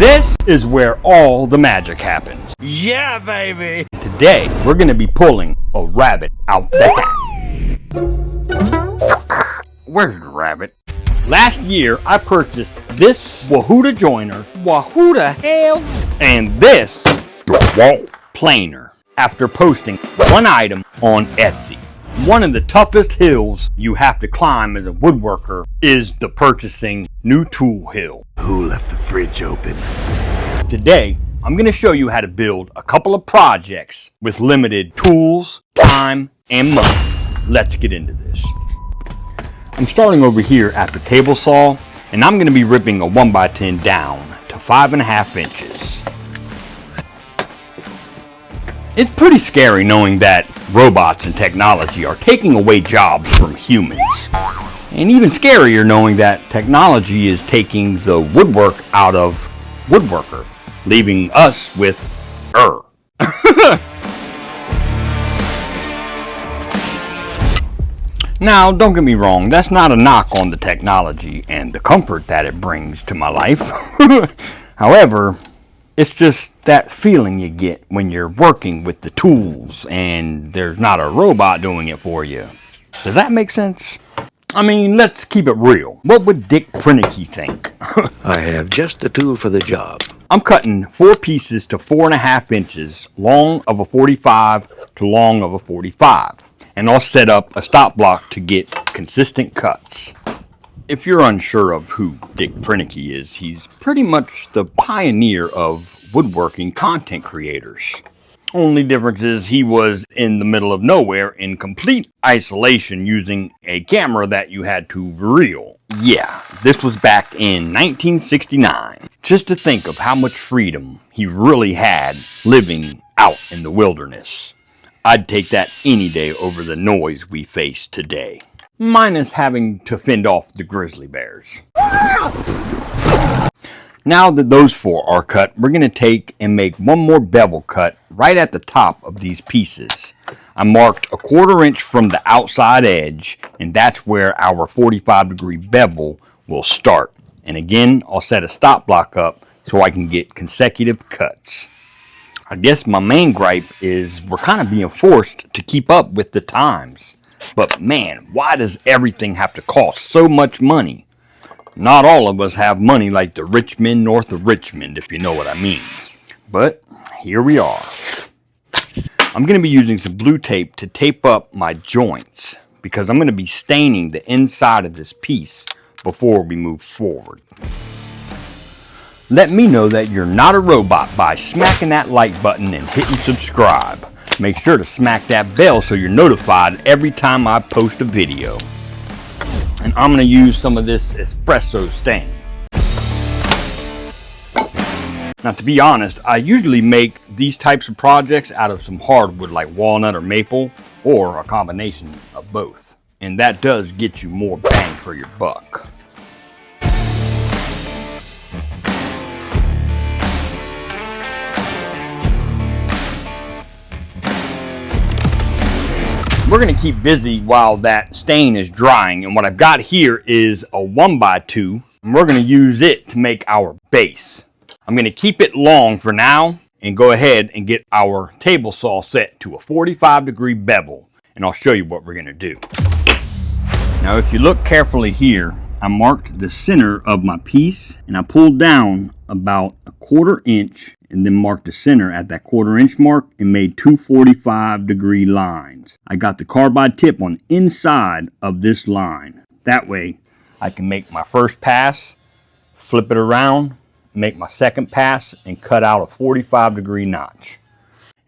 This is where all the magic happens. Yeah, baby! Today, we're going to be pulling a rabbit out the hat. Where's the rabbit? Last year, I purchased this Wahuda joiner. Wahuda hell? And this DeWalt planer after posting one item on Etsy. One of the toughest hills you have to climb as a woodworker is the purchasing new tool hill. Who left the fridge open? Today, I'm going to show you how to build a couple of projects with limited tools, time, and money. Let's get into this. I'm starting over here at the table saw, and I'm going to be ripping a 1x10 down to 5.5 inches. It's pretty scary knowing that robots and technology are taking away jobs from humans. And even scarier knowing that technology is taking the woodwork out of woodworker, leaving us with Now, don't get me wrong, that's not a knock on the technology and the comfort that it brings to my life. However, it's just that feeling you get when you're working with the tools and there's not a robot doing it for you. Does that make sense? I mean, let's keep it real. What would Dick Prinicky think? I have just the tool for the job. I'm cutting 4 pieces to 4.5 inches long of a 45 to long of a 45. And I'll set up a stop block to get consistent cuts. If you're unsure of who Dick Prinicky is, he's pretty much the pioneer of woodworking content creators. Only difference is he was in the middle of nowhere in complete isolation using a camera that you had to reel. Yeah, this was back in 1969. Just to think of how much freedom he really had living out in the wilderness. I'd take that any day over the noise we face today. Minus having to fend off the grizzly bears. Now that those 4 are cut, we're going to take and make one more bevel cut right at the top of these pieces. I marked a 1/4 inch from the outside edge, and that's where our 45-degree bevel will start. And again, I'll set a stop block up so I can get consecutive cuts. I guess my main gripe is we're kind of being forced to keep up with the times. But man, why does everything have to cost so much money? Not all of us have money like the rich men north of Richmond, if you know what I mean. But here we are. I'm going to be using some blue tape to tape up my joints because I'm going to be staining the inside of this piece before we move forward. Let me know that you're not a robot by smacking that like button and hitting subscribe. Make sure to smack that bell so you're notified every time I post a video. And I'm going to use some of this espresso stain. Now, to be honest, I usually make these types of projects out of some hardwood like walnut or maple, or a combination of both. And that does get you more bang for your buck. We're going to keep busy while that stain is drying, and what I've got here is a 1x2, and we're going to use it to make our base. I'm going to keep it long for now and go ahead and get our table saw set to a 45-degree bevel, and I'll show you what we're going to do. Now if you look carefully here, I marked the center of my piece and I pulled down about a 1/4 inch and then marked the center at that 1/4 inch mark and made 2 45-degree lines. I got the carbide tip on the inside of this line. That way I can make my first pass, flip it around, make my second pass, and cut out a 45-degree notch.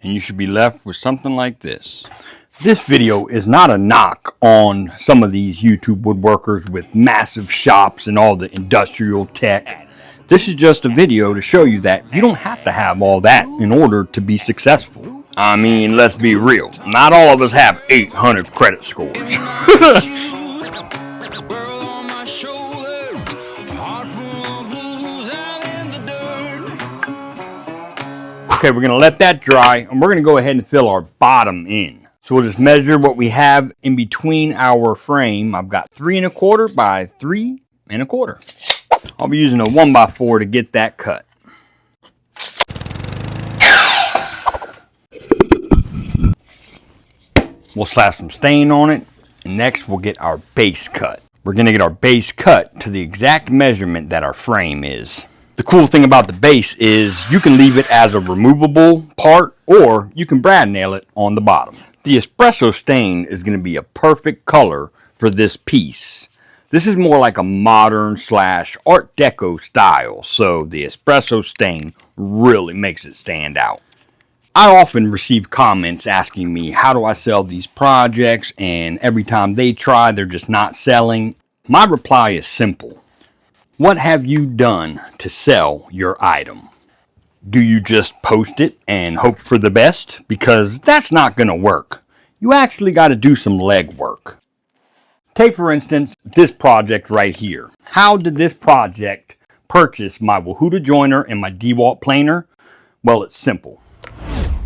And you should be left with something like this. This video is not a knock on some of these YouTube woodworkers with massive shops and all the industrial tech. This is just a video to show you that you don't have to have all that in order to be successful. I mean, let's be real. Not all of us have 800 credit scores. Okay, we're going to let that dry, and we're going to go ahead and fill our bottom in. So we'll just measure what we have in between our frame. I've got 3 1/4 by 3 1/4. I'll be using a 1x4 to get that cut. We'll slap some stain on it, and next we'll get our base cut. We're going to get our base cut to the exact measurement that our frame is. The cool thing about the base is you can leave it as a removable part, or you can brad nail it on the bottom. The espresso stain is going to be a perfect color for this piece. This is more like a modern / art deco style, so the espresso stain really makes it stand out. I often receive comments asking me how do I sell these projects, and every time they try they're just not selling. My reply is simple. What have you done to sell your item? Do you just post it and hope for the best? Because that's not going to work. You actually got to do some legwork. Take for instance this project right here. How did this project purchase my Wahoo joiner and my DeWalt planer? Well, it's simple.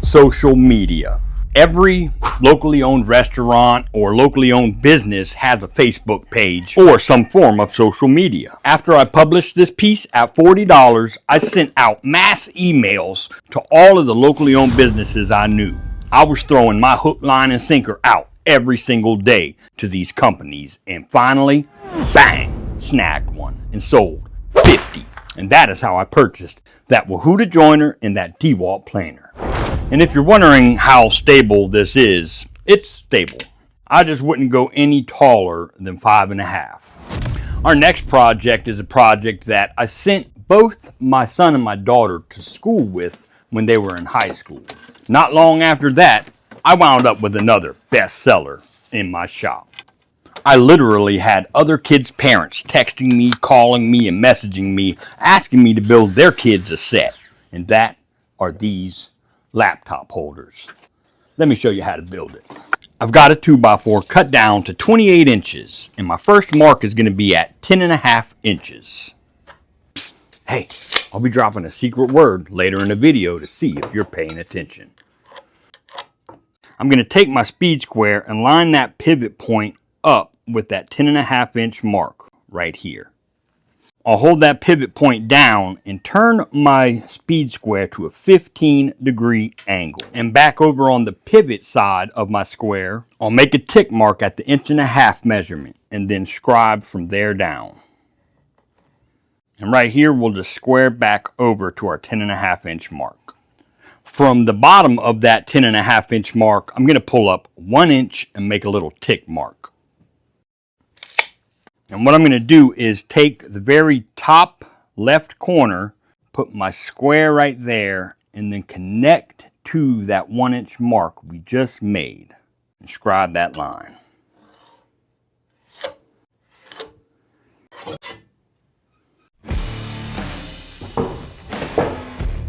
Social media. Every locally owned restaurant or locally owned business has a Facebook page or some form of social media. After I published this piece at $40, I sent out mass emails to all of the locally owned businesses I knew. I was throwing my hook, line, and sinker out every single day to these companies, and finally, bang, snagged one and sold 50. And that is how I purchased that Wahoo joiner and that DeWalt planer. And if you're wondering how stable this is, it's stable. I just wouldn't go any taller than 5.5. Our next project is a project that I sent both my son and my daughter to school with when they were in high school. Not long after that, I wound up with another bestseller in my shop. I literally had other kids' parents texting me, calling me, and messaging me, asking me to build their kids a set. And that are these laptop holders. Let me show you how to build it. I've got a 2x4 cut down to 28 inches, and my first mark is going to be at 10.5 inches. Psst, hey, I'll be dropping a secret word later in the video to see if you're paying attention. I'm going to take my speed square and line that pivot point up with that 10.5 inch mark right here. I'll hold that pivot point down and turn my speed square to a 15-degree angle. And back over on the pivot side of my square, I'll make a tick mark at the 1.5 inch measurement and then scribe from there down. And right here, we'll just square back over to our 10.5 inch mark. From the bottom of that 10.5 inch mark, I'm going to pull up 1 inch and make a little tick mark. And what I'm going to do is take the very top left corner, put my square right there, and then connect to that 1 inch mark we just made. And scribe that line.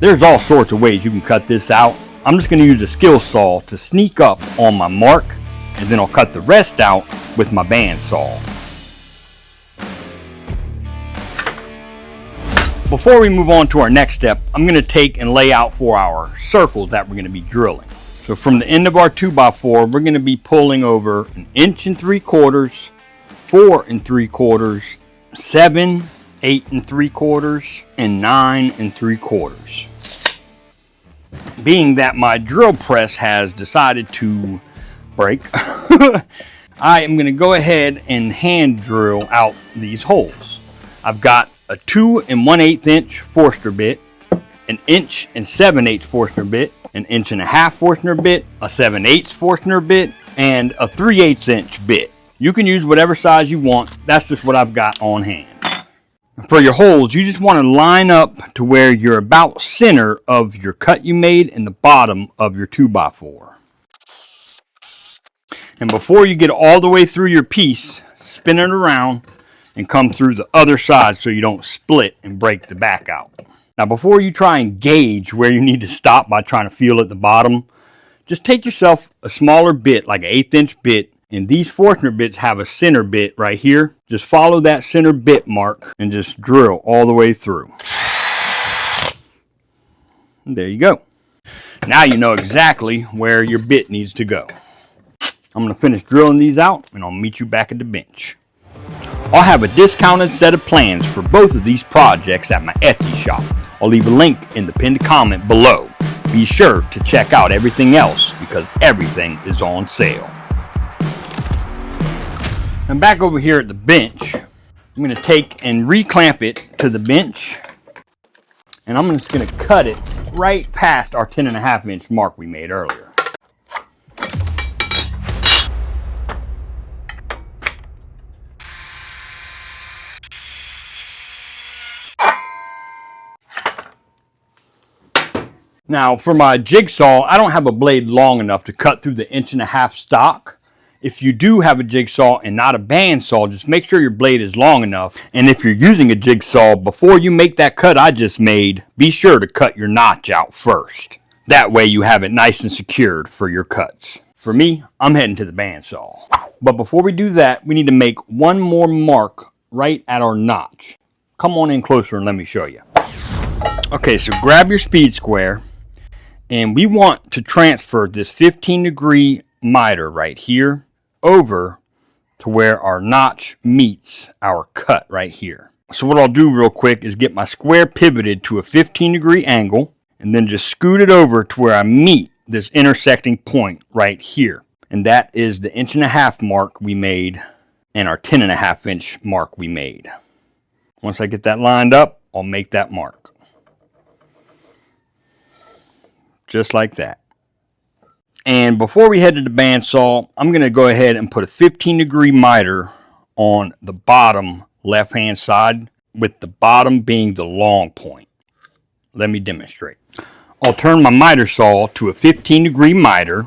There's all sorts of ways you can cut this out. I'm just going to use a skill saw to sneak up on my mark, and then I'll cut the rest out with my bandsaw. Before we move on to our next step, I'm going to take and lay out for our circles that we're going to be drilling. So from the end of our 2x4, we're going to be pulling over 1 3/4 inches, 4 3/4 inches, 7, 8 3/4 inches, and 9 3/4 inches. Being that my drill press has decided to break, I am going to go ahead and hand drill out these holes. I've got a 2 1/8 inch Forstner bit, an 1 7/8 Forstner bit, an 1.5 inch Forstner bit, a 7/8 Forstner bit, and a 3/8 inch bit. You can use whatever size you want. That's just what I've got on hand. For your holes, you just want to line up to where you're about center of your cut you made in the bottom of your 2x4. And before you get all the way through your piece, spin it around and come through the other side so you don't split and break the back out. Now before you try and gauge where you need to stop by trying to feel at the bottom, just take yourself a smaller bit, like an 1/8 inch bit, and these Forstner bits have a center bit right here. Just follow that center bit mark and just drill all the way through. And there you go. Now you know exactly where your bit needs to go. I'm going to finish drilling these out and I'll meet you back at the bench. I'll have a discounted set of plans for both of these projects at my Etsy shop. I'll leave a link in the pinned comment below. Be sure to check out everything else because everything is on sale. I'm back over here at the bench. I'm going to take and reclamp it to the bench. And I'm just going to cut it right past our 10.5-inch mark we made earlier. Now for my jigsaw, I don't have a blade long enough to cut through the 1.5 inch stock. If you do have a jigsaw and not a bandsaw, just make sure your blade is long enough. And if you're using a jigsaw, before you make that cut I just made, be sure to cut your notch out first. That way you have it nice and secured for your cuts. For me, I'm heading to the bandsaw. But before we do that, we need to make one more mark right at our notch. Come on in closer and let me show you. Okay, so grab your speed square. And we want to transfer this 15-degree miter right here over to where our notch meets our cut right here. So what I'll do real quick is get my square pivoted to a 15-degree angle and then just scoot it over to where I meet this intersecting point right here. And that is the 1.5 inch mark we made and our 10.5-inch mark we made. Once I get that lined up, I'll make that mark. Just like that. And before we head to the bandsaw, I'm going to go ahead and put a 15-degree miter on the bottom left-hand side, with the bottom being the long point. Let me demonstrate. I'll turn my miter saw to a 15-degree miter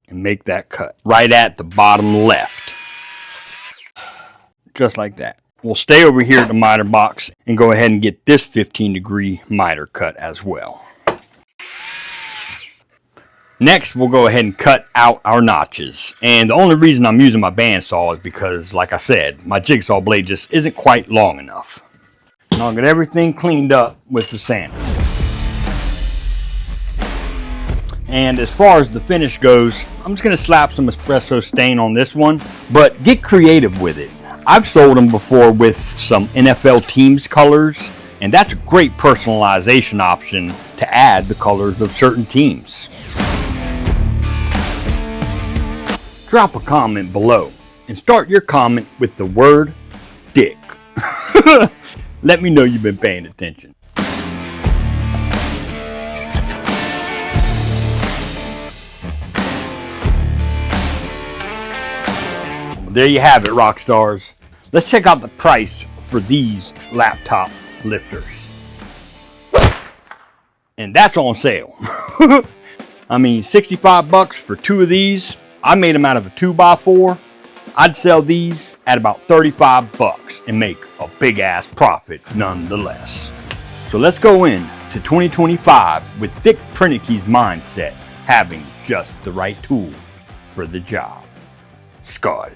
and make that cut right at the bottom left. Just like that. We'll stay over here at the miter box and go ahead and get this 15-degree miter cut as well. Next, we'll go ahead and cut out our notches. And the only reason I'm using my bandsaw is because, like I said, my jigsaw blade just isn't quite long enough. And I'll get everything cleaned up with the sander. And as far as the finish goes, I'm just going to slap some espresso stain on this one, but get creative with it. I've sold them before with some NFL teams colors, and that's a great personalization option to add the colors of certain teams. Drop a comment below and start your comment with the word dick. Let me know you've been paying attention. Well, there you have it, rock stars. Let's check out the price for these laptop lifters. And that's on sale. I mean, 65 bucks for two of these. I made them out of a 2x4. I'd sell these at about 35 bucks and make a big ass profit nonetheless. So let's go in to 2025 with Dick Prinickey's mindset, having just the right tool for the job. Skull.